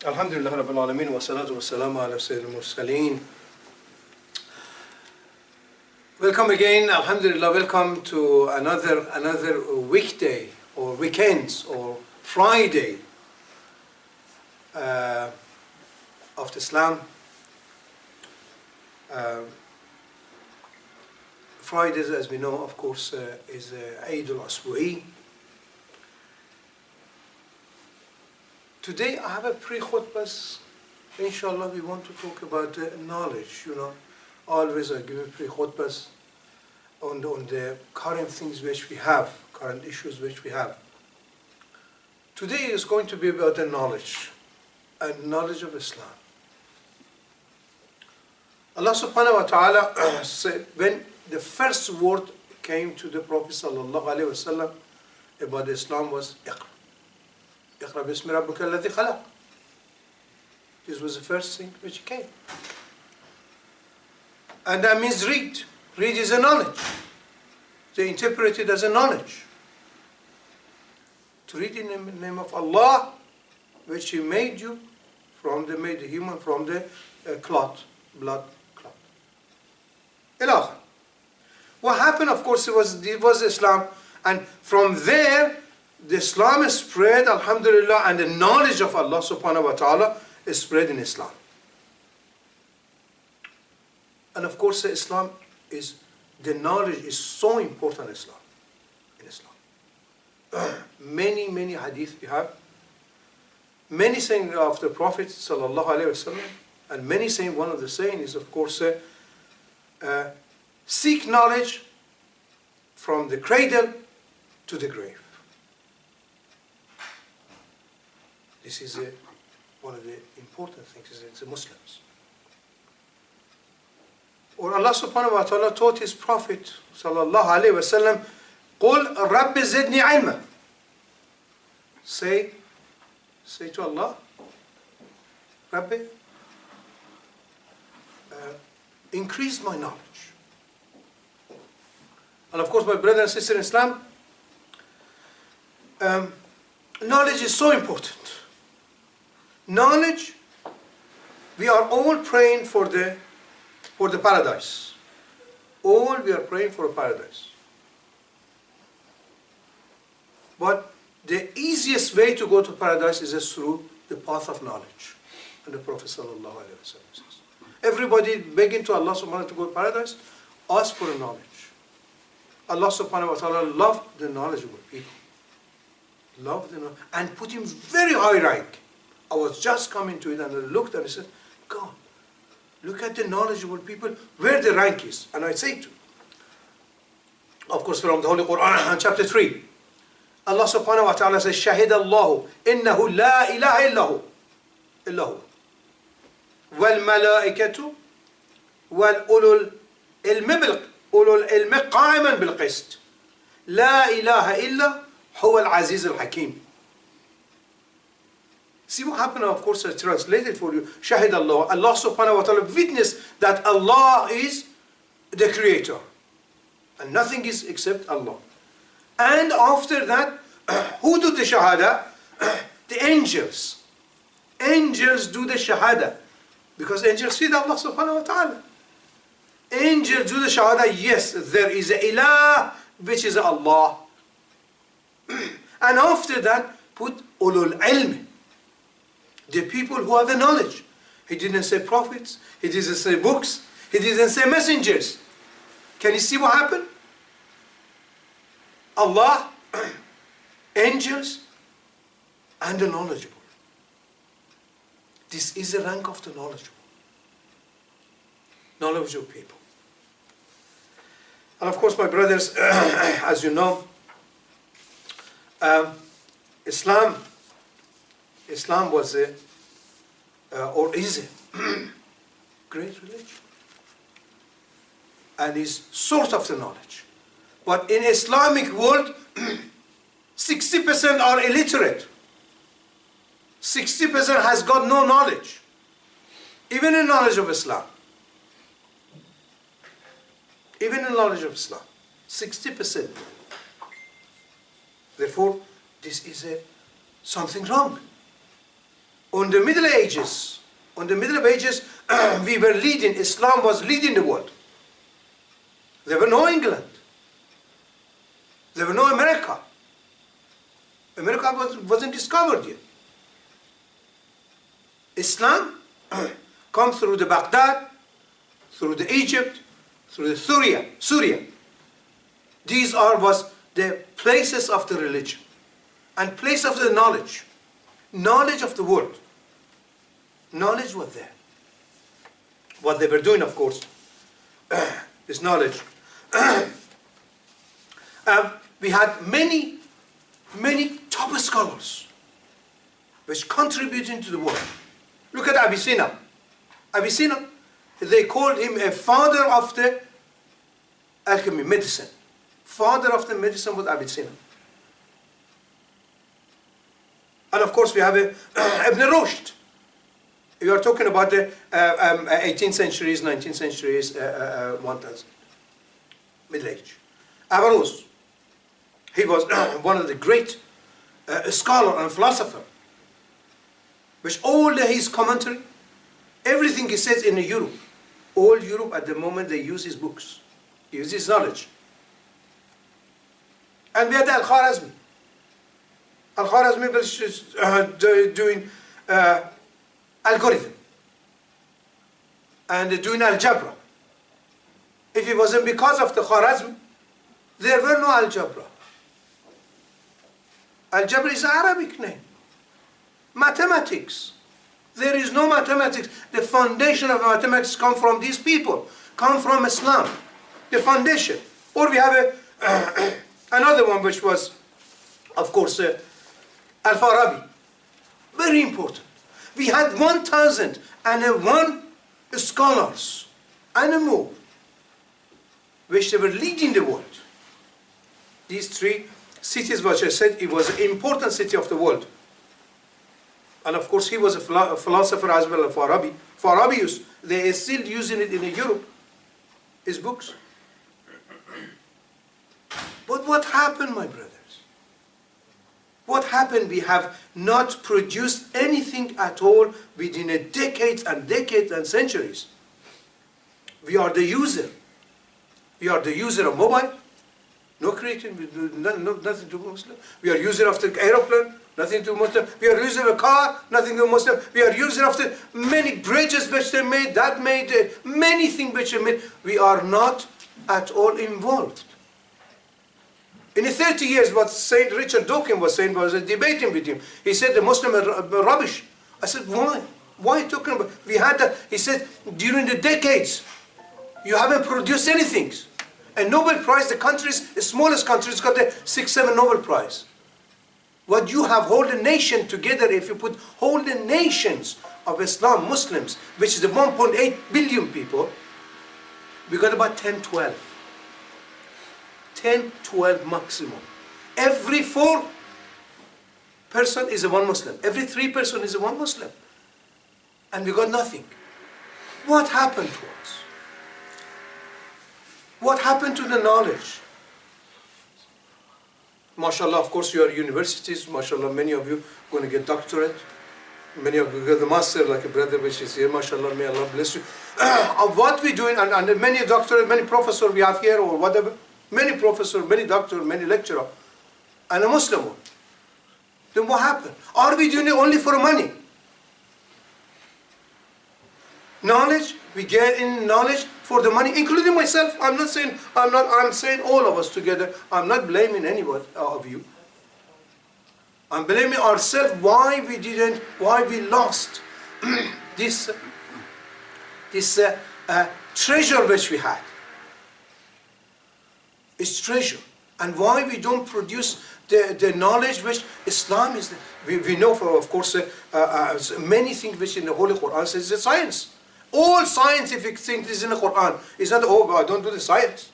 Alhamdulillah Rabbil Alameen wa salatu wa salamu ala Sayyidil Mursaleen. Welcome again, Alhamdulillah, welcome to another weekday or weekends or Friday of Islam. Fridays, as we know, of course, is Eid al-Asbu'i. Today I have a pre-khutbah. Inshallah, we want to talk about knowledge. Always I give pre-khutbahs on the current things which we have, current issues which we have. Today is going to be about the knowledge, and knowledge of Islam. Allah subhanahu wa ta'ala said, when the first word came to the Prophet sallallahu alaihi wasallam about Islam was Iqra. Iqra bismi rabbika alladhi khalaq. This was the first thing which came. And that means read. Read is a knowledge. They interpret it as a knowledge. To read in the name of Allah, which He made you made the human from the blood clot. Ilaha. What happened, of course, it was Islam, and from there, the Islam is spread, alhamdulillah, and the knowledge of Allah subhanahu wa ta'ala is spread in Islam. And of course, the knowledge is so important in Islam. Many hadith we have. Many saying of the Prophet sallallahu alaihi wasallam, and many saying, one of the saying is, of course, seek knowledge from the cradle to the grave. This is one of the important things is the Muslims. Or Allah subhanahu wa ta'ala taught His Prophet sallallahu alayhi wa sallam, قُلْ رَبِّ زِدْنِي عِلْمًا. Say to Allah, Rabbi, increase my knowledge. And of course, my brother and sister in Islam, knowledge is so important. Knowledge, we are all praying for the paradise. All we are praying for a paradise. But the easiest way to go to paradise is just through the path of knowledge. And the Prophet sallallahu alaihi wasallam says, everybody begging to Allah subhanahu wa ta'ala to go to paradise, ask for the knowledge. Allah subhanahu wa ta'ala loved the knowledgeable people. Loved them and put him very high rank. I was just coming to it and I looked and I said, God, look at the knowledgeable people, where the rank is. And I say to, of course, from the Holy Quran, chapter 3, Allah subhanahu wa ta'ala says, Shahid Allahu, innahu la ilaha illahu, wal malaikatu, wal ulul ilmi qa'iman bil qist. La ilaha illa huwa al-aziz al-hakim. See what happened, of course, I translated for you. Shahid Allah. Allah subhanahu wa ta'ala witnessed that Allah is the creator. And nothing is except Allah. And after that, who do the shahada? The angels. Angels do the shahada. Because angels see Allah subhanahu wa ta'ala. Angels do the shahada. Yes, there is a ilah, which is Allah. And after that, put ulul ilm. The people who have the knowledge. He didn't say prophets. He didn't say books. He didn't say messengers. Can you see what happened? Allah, angels, and the knowledgeable. This is the rank of the knowledgeable. Knowledgeable people. And of course, my brothers, as you know, Islam was or is a great religion and is source of the knowledge. But in Islamic world, 60% are illiterate. 60% has got no knowledge, even in knowledge of Islam. Even in knowledge of Islam, 60%. Therefore, this is something wrong. On the Middle Ages, we were leading, Islam was leading the world. There were no England. There were no America. America wasn't discovered yet. Islam comes through the Baghdad, through the Egypt, through the Syria. These was the places of the religion and place of the knowledge of the world. Knowledge was there. What they were doing, of course, is knowledge. We had many top scholars which contributed to the world. Look at Avicenna. Avicenna, they called him a father of the alchemy, medicine. Father of the medicine was Avicenna. And of course we have Ibn Rushd. We are talking about the 18th centuries, 19th centuries, 1000, Middle Age. Averroes, he was one of the great scholar and philosopher, which all his commentary, everything he says in Europe, all Europe at the moment they use his books, use his knowledge. And we had Al-Khwarizmi. Al-Khwarizmi was doing algorithm and doing algebra. If it wasn't because of the Khwarizmi, there were no algebra. Algebra is an Arabic name. Mathematics. There is no mathematics. The foundation of mathematics come from these people, come from Islam. The foundation. Or we have another one which was, of course, Al-Farabi. Very important. We had 1,001 scholars and more, which they were leading the world. These three cities, which I said, it was an important city of the world. And of course, he was a philosopher as well, Farabi. Farabi, they are still using it in Europe, his books. But what happened, my brothers? What happened? We have not produced anything at all within decades and centuries. We are the user. We are the user of mobile, no creating, nothing to Muslim. We are user of the aeroplane, nothing to Muslim. We are user of a car, nothing to Muslim. We are user of the many bridges which they made, that made many things which they made. We are not at all involved. In the 30 years, what Saint Richard Dawkins was saying, was debating with him. He said the Muslims are rubbish. I said, why? Why are you talking about? We had that. He said, during the decades, you haven't produced anything. And Nobel Prize, the countries, the smallest countries, got the 6, 7 Nobel Prize. What you have, hold a nation together, if you put whole the nations of Islam, Muslims, which is the 1.8 billion people, we got about 10, 12. 10, 12 maximum. Every 4 person is a one Muslim. Every 3 person is a one Muslim. And we got nothing. What happened to us? What happened to the knowledge? MashaAllah, of course, you are universities. MashaAllah, many of you going to get doctorate. Many of you get the master, like a brother which is here. MashaAllah, may Allah bless you. What we doing, and many doctorate, many professors we have here, or whatever. Many professors, many doctors, many lecturers, and a Muslim one. Then what happened? Are we doing it only for money? Knowledge, we get in knowledge for the money, including myself. I'm saying all of us together. I'm not blaming anyone of you. I'm blaming ourselves why we lost this treasure which we had. It's treasure. And why we don't produce the knowledge which Islam is. We know, of course, many things which in the Holy Quran says it's science. All scientific things is in the Quran. It's not, oh, I don't do the science.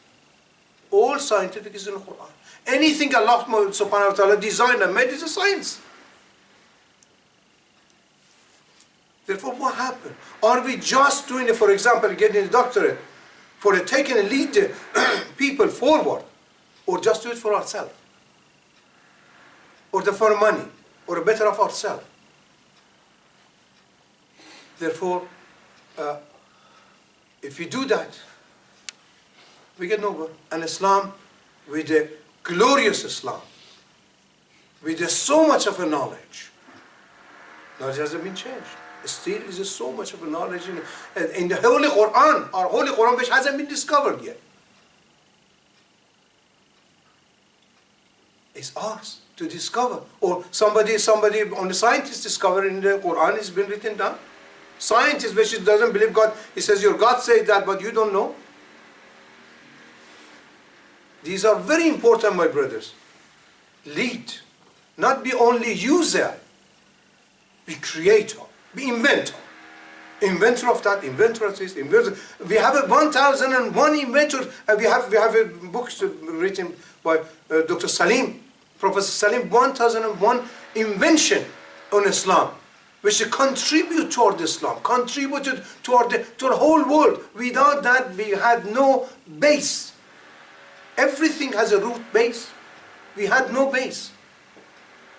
All scientific is in the Quran. Anything Allah subhanahu wa ta'ala designed and made is a science. Therefore, what happened? Are we just doing it, for example, getting a doctorate, for taking and lead the people forward, or just do it for ourselves? Or for money, or better of ourselves? Therefore, if we do that, we get nowhere. And Islam, with a glorious Islam, with so much of a knowledge hasn't been changed. Still is so much of a knowledge in the Holy Quran, our Holy Quran, which hasn't been discovered yet. It's ours to discover. Or somebody on the scientists discovered in the Quran, it's been written down. Scientist which doesn't believe God, he says your God says that, but you don't know. These are very important, my brothers. Lead. Not be only user, be creator, be inventor. Inventor of that, inventor of this, inventor. We have a 1001 inventors, and we have a book written by Dr. Salim, Professor Salim, 1001 invention on Islam, which contribute toward Islam, contributed toward the whole world. Without that, we had no base. Everything has a root base. We had no base.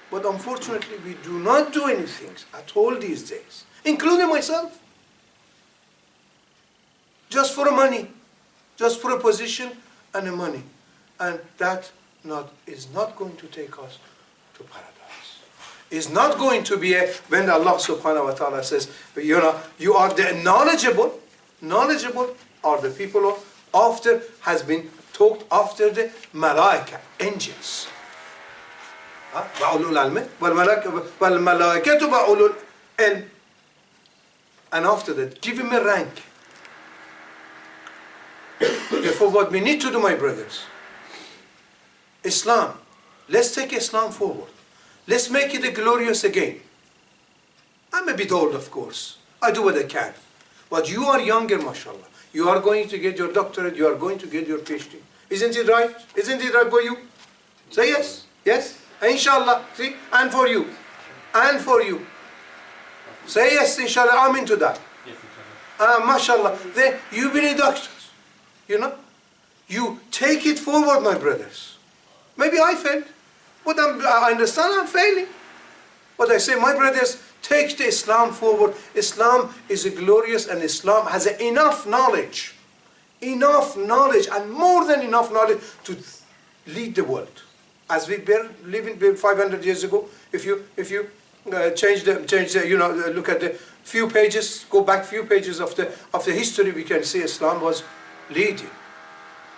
But unfortunately, we do not do anything at all these days, including myself. Just for money, just for a position and a money. And that is not going to take us to paradise. It's not going to be when Allah subhanahu wa ta'ala says, you are the knowledgeable. Knowledgeable are the people who after has been talked after the malaika, angels. And after that, give him a rank. Therefore, what we need to do, my brothers, Islam, let's take Islam forward. Let's make it glorious again. I'm a bit old, of course. I do what I can. But you are younger, mashallah. You are going to get your doctorate. You are going to get your PhD. Isn't it right? Isn't it right for you? Say yes. Yes. Inshallah. See? And for you. And for you. Say yes, inshallah. I'm into that. Mashallah. Then you be a doctor. You take it forward, my brothers. Maybe I failed. But I understand I'm failing. But I say, my brothers, take the Islam forward. Islam is glorious, and Islam has enough knowledge. Enough knowledge, and more than enough knowledge to lead the world. As we were living 500 years ago, if you look at the few pages, go back few pages of the history, we can see Islam was leading.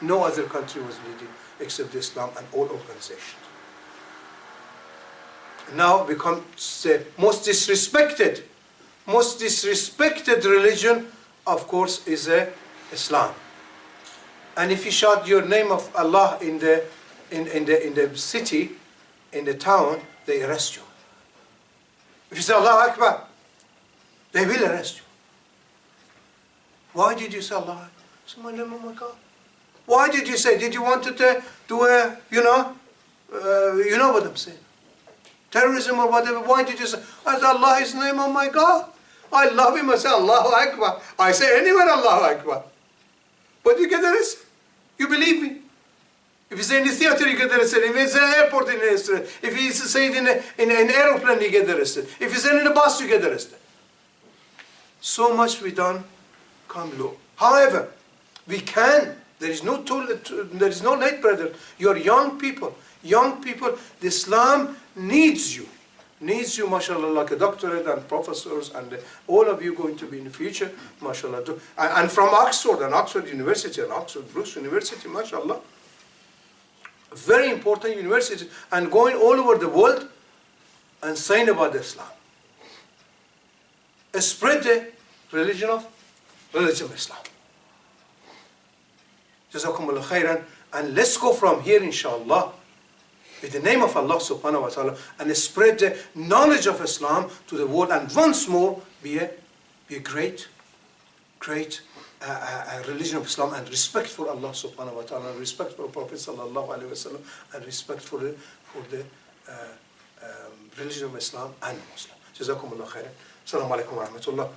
No other country was leading except Islam and all organizations. Now becomes the most disrespected religion, of course, is Islam. And if you shout your name of Allah in the city, in the town, they arrest you. If you say Allahu Akbar, they will arrest you. Why did you say Allah Akbar? Say my name, oh my God. Why did you say? Did you want to do a, you know what I'm saying? Terrorism or whatever. Why did you say? I said Allah, His name, oh my God. I love Him. I say Allahu Akbar. I say anywhere Allahu Akbar. But you get arrested. You believe me. If you say in the theater, you get arrested. If it's in an airport, you get arrested. If you say it in an aeroplane, you get arrested. If you say it in a bus, you get arrested. So much we done, come low. However, we can. There is no late, brother. You're young people. Young people, Islam needs you. Needs you, mashallah, like a doctorate and professors and all of you going to be in the future, mashallah. And from Oxford University and Islam Brookes University, mashallah. Very important university. And going all over the world and saying about Islam. Spread the religion of Islam. Jazakumullah khairan. And let's go from here, inshallah, with the name of Allah subhanahu wa ta'ala, and spread the knowledge of Islam to the world, and once more be a great religion of Islam, and respect for Allah subhanahu wa ta'ala, and respect for Prophet sallallahu alaihi wasallam, and respect for the religion of Islam and Muslim. Jazakumullah khairan. Assalamu alaikum wa rahmatullah.